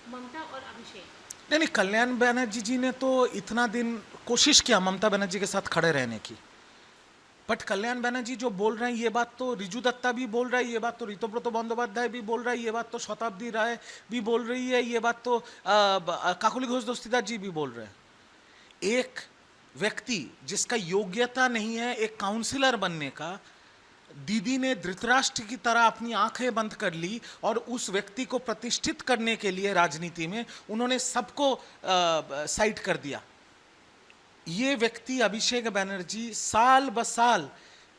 ममता और अभिषेक। नहीं नहीं, कल्याण बनर्जी जी ने तो इतना दिन कोशिश किया ममता बनर्जी के साथ खड़े रहने की, बट कल्याण बनर्जी जो बोल रहे हैं ये बात तो रिजू दत्ता भी बोल रहा है, ये बात तो ऋतुव्रत बंदोपाध्याय भी बोल रहा है, ये बात तो शताब्दी राय भी बोल रही है, ये बात तो काकुली घोष दस्तीदार जी भी बोल रहे हैं। एक व्यक्ति जिसका योग्यता नहीं है एक काउंसिलर बनने का, दीदी ने धृतराष्ट्र की तरह अपनी आंखें बंद कर ली और उस व्यक्ति को प्रतिष्ठित करने के लिए राजनीति में उन्होंने सबको साइड कर दिया। ये व्यक्ति अभिषेक बनर्जी साल ब साल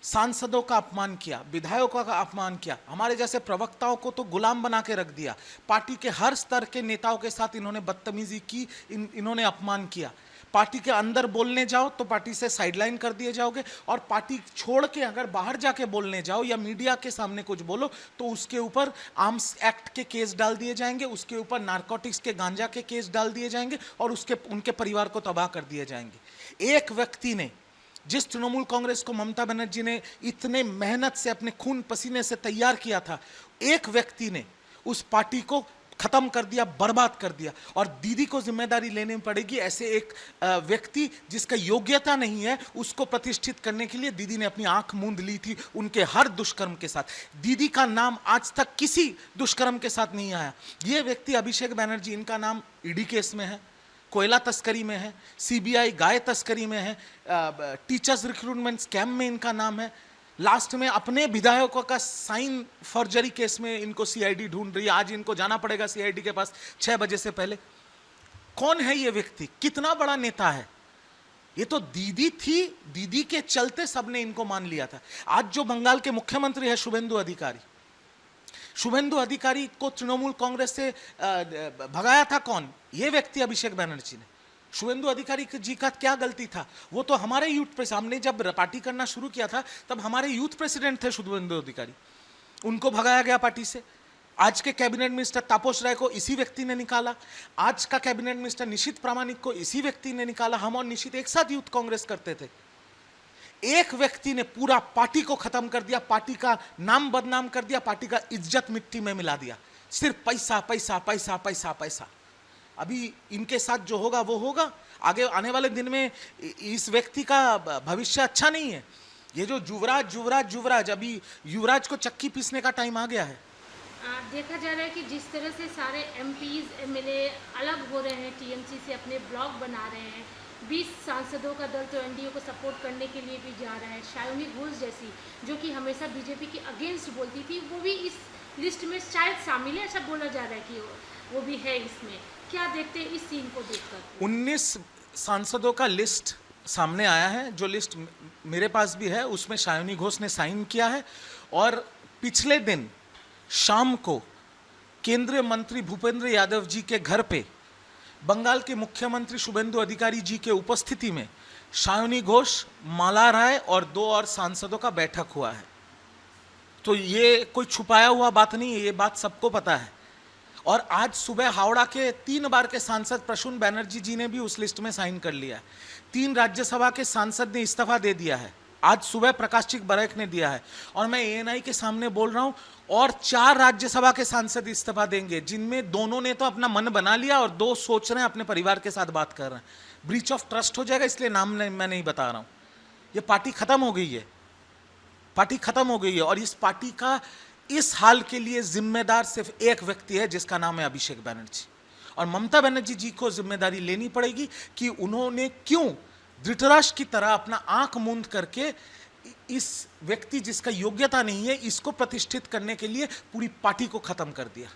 सांसदों का अपमान किया, विधायकों का अपमान किया, हमारे जैसे प्रवक्ताओं को तो गुलाम बना के रख दिया, पार्टी के हर स्तर के नेताओं के साथ इन्होंने बदतमीजी की, इन्होंने अपमान किया। पार्टी के अंदर बोलने जाओ तो पार्टी से साइडलाइन कर दिए जाओगे, और पार्टी छोड़ के अगर बाहर जाके बोलने जाओ या मीडिया के सामने कुछ बोलो तो उसके ऊपर आर्म्स एक्ट के केस डाल दिए जाएंगे, उसके ऊपर नारकोटिक्स के गांजा के केस डाल दिए जाएंगे और उनके परिवार को तबाह कर दिए जाएंगे। एक व्यक्ति ने, जिस तृणमूल कांग्रेस को ममता बनर्जी ने इतने मेहनत से अपने खून पसीने से तैयार किया था, एक व्यक्ति ने उस पार्टी को खत्म कर दिया, बर्बाद कर दिया, और दीदी को जिम्मेदारी लेनी पड़ेगी। ऐसे एक व्यक्ति जिसका योग्यता नहीं है उसको प्रतिष्ठित करने के लिए दीदी ने अपनी आंख मूंद ली थी उनके हर दुष्कर्म के साथ। दीदी का नाम आज तक किसी दुष्कर्म के साथ नहीं आया। ये व्यक्ति अभिषेक बनर्जी, इनका नाम ईडी केस में है, कोयला तस्करी में है, सीबीआई गाय तस्करी में है, टीचर्स रिक्रूटमेंट स्कैम में इनका नाम है, लास्ट में अपने विधायकों का साइन फॉर्जरी केस में इनको सीआईडी ढूंढ रही है। आज इनको जाना पड़ेगा सीआईडी के पास 6 बजे से पहले। कौन है ये व्यक्ति, कितना बड़ा नेता है? ये तो दीदी थी, दीदी के चलते सबने इनको मान लिया था। आज जो बंगाल के मुख्यमंत्री है शुभेंदु अधिकारी, शुभेंदु अधिकारी को तृणमूल कांग्रेस से भगाया था कौन? ये व्यक्ति अभिषेक बनर्जी ने। शुभेंदु अधिकारी जी का क्या गलती था? वो तो हमारे यूथ प्रेसिडेंट, हमने जब पार्टी करना शुरू किया था तब हमारे यूथ प्रेसिडेंट थे शुभेंदु अधिकारी, उनको भगाया गया पार्टी से। आज के कैबिनेट मिनिस्टर तापस राय को इसी व्यक्ति ने निकाला, आज का कैबिनेट मिनिस्टर निशित प्रामाणिक को इसी व्यक्ति ने निकाला। हम और निशित एक साथ यूथ कांग्रेस करते थे। एक व्यक्ति ने पूरा पार्टी को खत्म कर दिया, पार्टी का नाम बदनाम कर दिया, पार्टी का इज्जत मिट्टी में मिला दिया। सिर्फ पैसा पैसा पैसा पैसा पैसा। अभी इनके साथ जो होगा वो होगा, आगे आने वाले दिन में इस व्यक्ति का भविष्य अच्छा नहीं है। ये जो युवराज युवराज युवराज, अभी युवराज को चक्की पीसने का टाइम आ गया है। देखा जा रहा है कि जिस तरह से सारे एमपीज एमएलए अलग हो रहे हैं, टीएमसी से अपने ब्लॉक बना रहे हैं, 20 सांसदों का दल तो एनडीए को सपोर्ट करने के लिए भी जा रहा है। शायोनी घोष जैसी जो कि हमेशा बीजेपी के अगेंस्ट बोलती थी, वो भी इस लिस्ट में शायद शामिल है, ऐसा बोला जा रहा है कि वो भी है इसमें। क्या देखते हैं इस सीन को देखकर? 19 सांसदों का लिस्ट सामने आया है, जो लिस्ट मेरे पास भी है, उसमें शायोनी घोष ने साइन किया है। और पिछले दिन शाम को केंद्रीय मंत्री भूपेंद्र यादव जी के घर पे बंगाल के मुख्यमंत्री शुभेंदु अधिकारी जी के उपस्थिति में शायोनी घोष, माला राय और 2 और सांसदों का बैठक हुआ है। तो ये कोई छुपाया हुआ बात नहीं है, ये बात सबको पता है। और आज सुबह हावड़ा के 3 बार के सांसद प्रसून बनर्जी जी ने भी उस लिस्ट में साइन कर लिया है। 3 राज्यसभा के सांसद ने इस्तीफा दे दिया है, आज सुबह प्रकाश चिक बरैक ने दिया है, और मैं एएनआई के सामने बोल रहा हूं, और 4 राज्यसभा के सांसद इस्तीफा देंगे, जिनमें दोनों ने तो अपना मन बना लिया और 2 सोच रहे हैं, अपने परिवार के साथ बात कर रहे हैं। ब्रीच ऑफ ट्रस्ट हो जाएगा, इसलिए नाम मैं नहीं बता रहा हूं। ये पार्टी खत्म हो गई है, पार्टी खत्म हो गई है, और इस पार्टी का इस हाल के लिए जिम्मेदार सिर्फ एक व्यक्ति है, जिसका नाम है अभिषेक बनर्जी। और ममता बनर्जी जी को जिम्मेदारी लेनी पड़ेगी कि उन्होंने क्यों धृतराष्ट्र की तरह अपना आंख मूंद करके इस व्यक्ति जिसका योग्यता नहीं है, इसको प्रतिष्ठित करने के लिए पूरी पार्टी को खत्म कर दिया।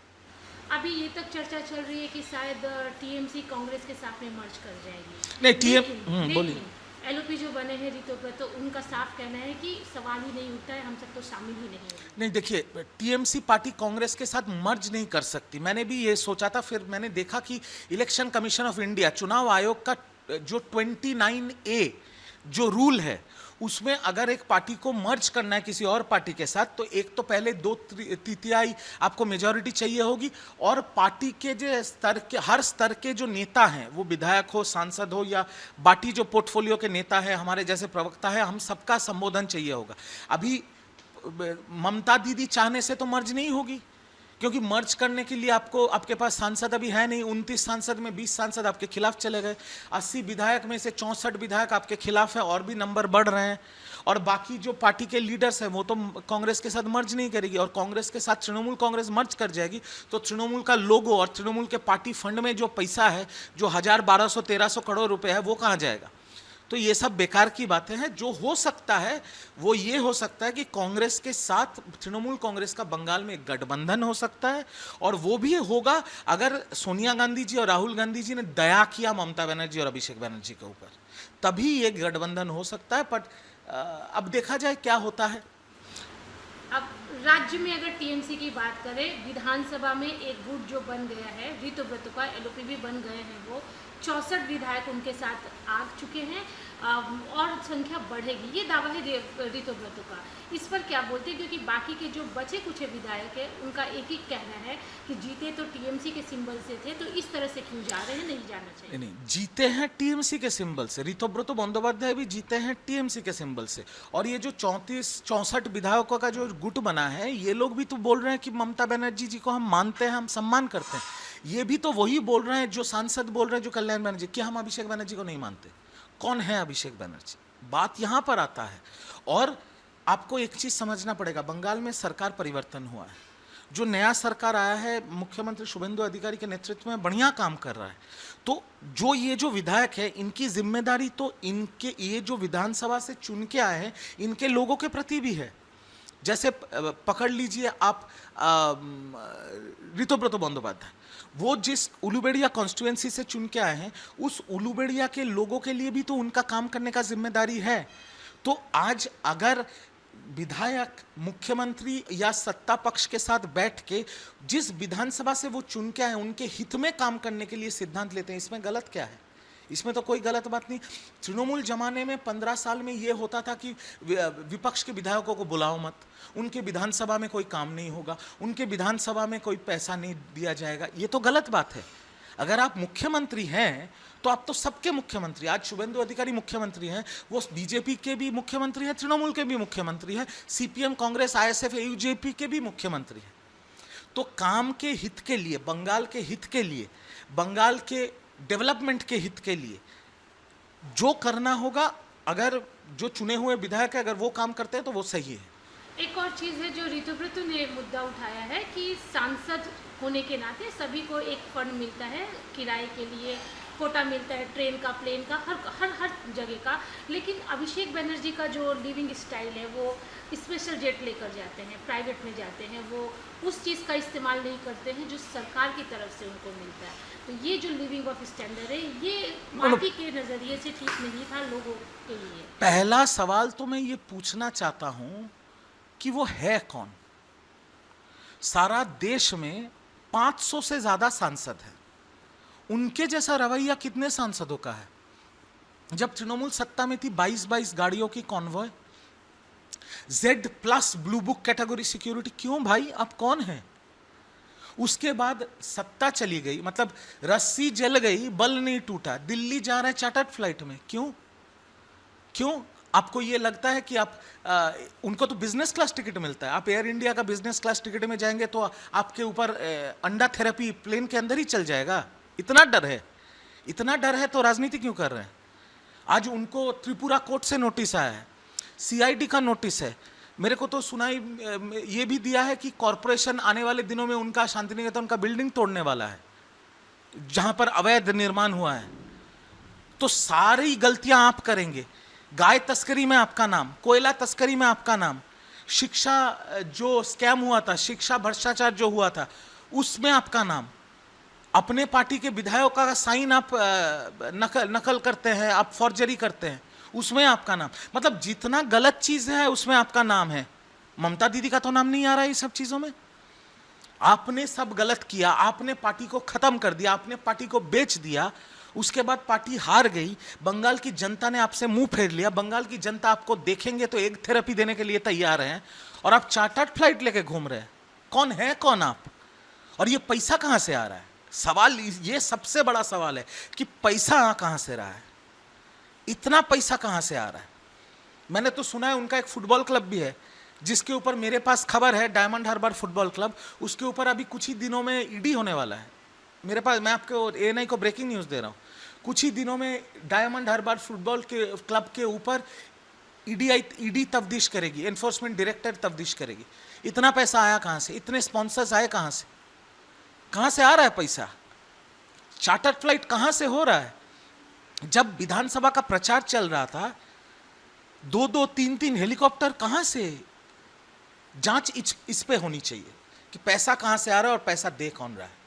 अभी ये तक चर्चा चल रही है कि शायद टीएमसी कांग्रेस के साथ में मर्ज कर जाएगी। नहीं, बोलिए। एलओपी जो बने हैं ऋतुव्रत, तो उनका साफ कहना है कि सवाल ही नहीं उठता है, हम सब तो शामिल ही नहीं है। नहीं, देखिए, टीएमसी पार्टी कांग्रेस के साथ मर्ज नहीं कर सकती। मैंने भी ये सोचा था, फिर मैंने देखा कि इलेक्शन कमीशन ऑफ इंडिया, चुनाव आयोग का जो 29A जो रूल है, उसमें अगर एक पार्टी को मर्ज करना है किसी और पार्टी के साथ, तो एक तो पहले 2/3 आपको मेजॉरिटी चाहिए होगी, और पार्टी के जो स्तर के, हर स्तर के जो नेता हैं, वो विधायक हो, सांसद हो, या बाकी जो पोर्टफोलियो के नेता है, हमारे जैसे प्रवक्ता है, हम सबका संबोधन चाहिए होगा। अभी ममता दीदी चाहने से तो मर्ज नहीं होगी, क्योंकि मर्ज करने के लिए आपके पास सांसद अभी है नहीं। 29 सांसद में 20 सांसद आपके खिलाफ चले गए, 80 विधायक में से 64 विधायक आपके खिलाफ है, और भी नंबर बढ़ रहे हैं। और बाकी जो पार्टी के लीडर्स हैं वो तो कांग्रेस के साथ मर्ज नहीं करेगी, और कांग्रेस के साथ तृणमूल कांग्रेस मर्ज कर जाएगी, तो तृणमूल का लोगो और तृणमूल के पार्टी फंड में जो पैसा है, जो 1000, 1200, 1300 करोड़ रुपए है, वो कहाँ जाएगा? तो ये सब बेकार की बातें हैं। जो हो सकता है वो ये हो सकता है कि कांग्रेस के साथ तृणमूल कांग्रेस का बंगाल में एक गठबंधन हो सकता है, और वो भी होगा अगर सोनिया गांधी जी और राहुल गांधी जी ने दया किया ममता बनर्जी और अभिषेक बनर्जी के ऊपर, तभी ये गठबंधन हो सकता है। बट अब देखा जाए क्या होता है। अब राज्य में अगर टीएमसी की बात करें, विधानसभा में एक गुट जो बन गया है, ऋतुव्रत का एलओपी भी बन गए हैं, वो 64 विधायक उनके साथ आ चुके हैं, और संख्या बढ़ेगी, ये दावा है ऋतुव्रत का। इस पर क्या बोलते हैं, क्योंकि बाकी के जो बचे कुछ विधायक हैं उनका एक ही कहना है कि जीते तो टीएमसी के सिंबल से थे, तो इस तरह से क्यों जा रहे हैं, नहीं जाना चाहिए। नहीं, जीते हैं टीएमसी के सिंबल से, ऋतुव्रत बंदोपाध्याय भी जीते हैं टीएमसी के सिंबल से, और ये जो 64 विधायकों का जो गुट बना है, ये लोग भी तो बोल रहे हैं कि ममता बनर्जी जी को हम मानते हैं, हम सम्मान करते हैं। ये भी तो वही बोल रहे हैं जो सांसद बोल रहे हैं, जो कल्याण बनर्जी, कि हम अभिषेक बनर्जी को नहीं मानते। कौन है अभिषेक बनर्जी? बात यहां पर आता है। और आपको एक चीज समझना पड़ेगा, बंगाल में सरकार परिवर्तन हुआ है, जो नया सरकार आया है मुख्यमंत्री शुभेंदु अधिकारी के नेतृत्व में बढ़िया काम कर रहा है। तो ये जो विधायक है, इनकी जिम्मेदारी तो इनके, ये जो विधानसभा से चुन के आए हैं, इनके लोगों के प्रति भी है। जैसे पकड़ लीजिए आप ऋतुव्रत बंदोपाध्याय, वो जिस उलूबेड़िया कॉन्स्टिट्यूएंसी से चुन के आए हैं, उस उलूबेड़िया के लोगों के लिए भी तो उनका काम करने का जिम्मेदारी है। तो आज अगर विधायक मुख्यमंत्री या सत्ता पक्ष के साथ बैठ के जिस विधानसभा से वो चुन के आए, उनके हित में काम करने के लिए सिद्धांत लेते हैं, इसमें गलत क्या है? इसमें तो कोई गलत बात नहीं। तृणमूल जमाने में 15 साल में ये होता था कि विपक्ष के विधायकों को बुलाओ मत, उनके विधानसभा में कोई काम नहीं होगा, उनके विधानसभा में कोई पैसा नहीं दिया जाएगा। ये तो गलत बात है। अगर आप मुख्यमंत्री हैं तो आप तो सबके मुख्यमंत्री। आज शुभेंदु अधिकारी मुख्यमंत्री हैं, वो बीजेपी के भी मुख्यमंत्री हैं, तृणमूल के भी मुख्यमंत्री हैं, सीपीएम, कांग्रेस, आईएसएफ, एयूजेपी के भी मुख्यमंत्री हैं। तो काम के हित के लिए, बंगाल के हित के लिए, बंगाल के डेवलपमेंट के हित के लिए जो करना होगा, अगर जो चुने हुए विधायक है अगर वो काम करते हैं तो वो सही है। एक और चीज़ है जो ऋतुव्रत ने मुद्दा उठाया है कि सांसद होने के नाते सभी को एक फंड मिलता है, किराए के लिए कोटा मिलता है, ट्रेन का, प्लेन का, हर जगह का। लेकिन अभिषेक बनर्जी का जो लिविंग स्टाइल है, वो स्पेशल जेट लेकर जाते हैं, प्राइवेट में जाते हैं, वो उस चीज़ का इस्तेमाल नहीं करते हैं जो सरकार की तरफ से उनको मिलता है। तो ये जो लिविंग ऑफ स्टैंडर्ड है, ये पार्टी के नज़रिए से ठीक नहीं था लोगों के लिए। पहला सवाल तो मैं ये पूछना चाहता हूं कि वो है कौन? सारा देश में 500 से ज्यादा सांसद हैं, उनके जैसा रवैया कितने सांसदों का है? जब तृणमूल सत्ता में थी 22 गाड़ियों की convoy, Z+ blue book category security, क्यों भाई? आप कौन है? उसके बाद सत्ता चली गई, मतलब रस्सी जल गई, बल नहीं टूटा, दिल्ली जा रहे हैं चार्टर्ड फ्लाइट में, क्यों? आपको ये लगता है कि आप उनको तो बिजनेस क्लास टिकट मिलता है, आप एयर इंडिया का बिजनेस क्लास टिकट में जाएंगे तो आपके ऊपर अंडा थेरेपी प्लेन के अंदर ही चल जाएगा? इतना डर है तो राजनीति क्यों कर रहे हैं? आज उनको त्रिपुरा कोर्ट से नोटिस आया है, CID का नोटिस है। मेरे को तो सुनाई ये भी दिया है कि कॉरपोरेशन आने वाले दिनों में उनका शांतिनिकेतन का बिल्डिंग तोड़ने वाला है जहां पर अवैध निर्माण हुआ है। तो सारी गलतियां आप करेंगे। गाय तस्करी में आपका नाम, कोयला तस्करी में आपका नाम, शिक्षा जो स्कैम हुआ था, शिक्षा भ्रष्टाचार जो हुआ था, उसमें आपका नाम, अपने पार्टी के विधायकों का साइन आप नकल करते हैं, आप फॉर्जरी करते हैं, उसमें आपका नाम। मतलब जितना गलत चीज है उसमें आपका नाम है। ममता दीदी का तो नाम नहीं आ रहा है ये सब चीजों में। आपने सब गलत किया, आपने पार्टी को खत्म कर दिया, आपने पार्टी को बेच दिया, उसके बाद पार्टी हार गई, बंगाल की जनता ने आपसे मुंह फेर लिया, बंगाल की जनता आपको देखेंगे तो एक थेरेपी देने के लिए तैयार हैं, और आप चार्टर्ड फ्लाइट लेके घूम रहे हैं। कौन आप? और ये पैसा कहां से आ रहा है? सवाल ये सबसे बड़ा सवाल है कि पैसा कहां से रहा है, इतना पैसा कहां से आ रहा है? मैंने तो सुना है उनका एक फुटबॉल क्लब भी है जिसके ऊपर मेरे पास खबर है, डायमंड हार्बर फुटबॉल क्लब, उसके ऊपर अभी कुछ ही दिनों में ईडी होने वाला है मेरे पास। मैं आपको एएनआई को ब्रेकिंग न्यूज़ दे रहा हूँ, कुछ ही दिनों में डायमंड हार्बर फुटबॉल के क्लब के ऊपर ईडी तफ्तीश करेगी, एनफोर्समेंट डायरेक्टर तफ्तीश करेगी। इतना पैसा आया कहाँ से, इतने स्पॉन्सर्स आए कहाँ से आ रहा है पैसा, चार्टर फ्लाइट कहाँ से हो रहा है। जब विधानसभा का प्रचार चल रहा था, 2-2, 3-3 हेलीकॉप्टर कहाँ से, जांच इस पे होनी चाहिए कि पैसा कहाँ से आ रहा है और पैसा दे कौन रहा है।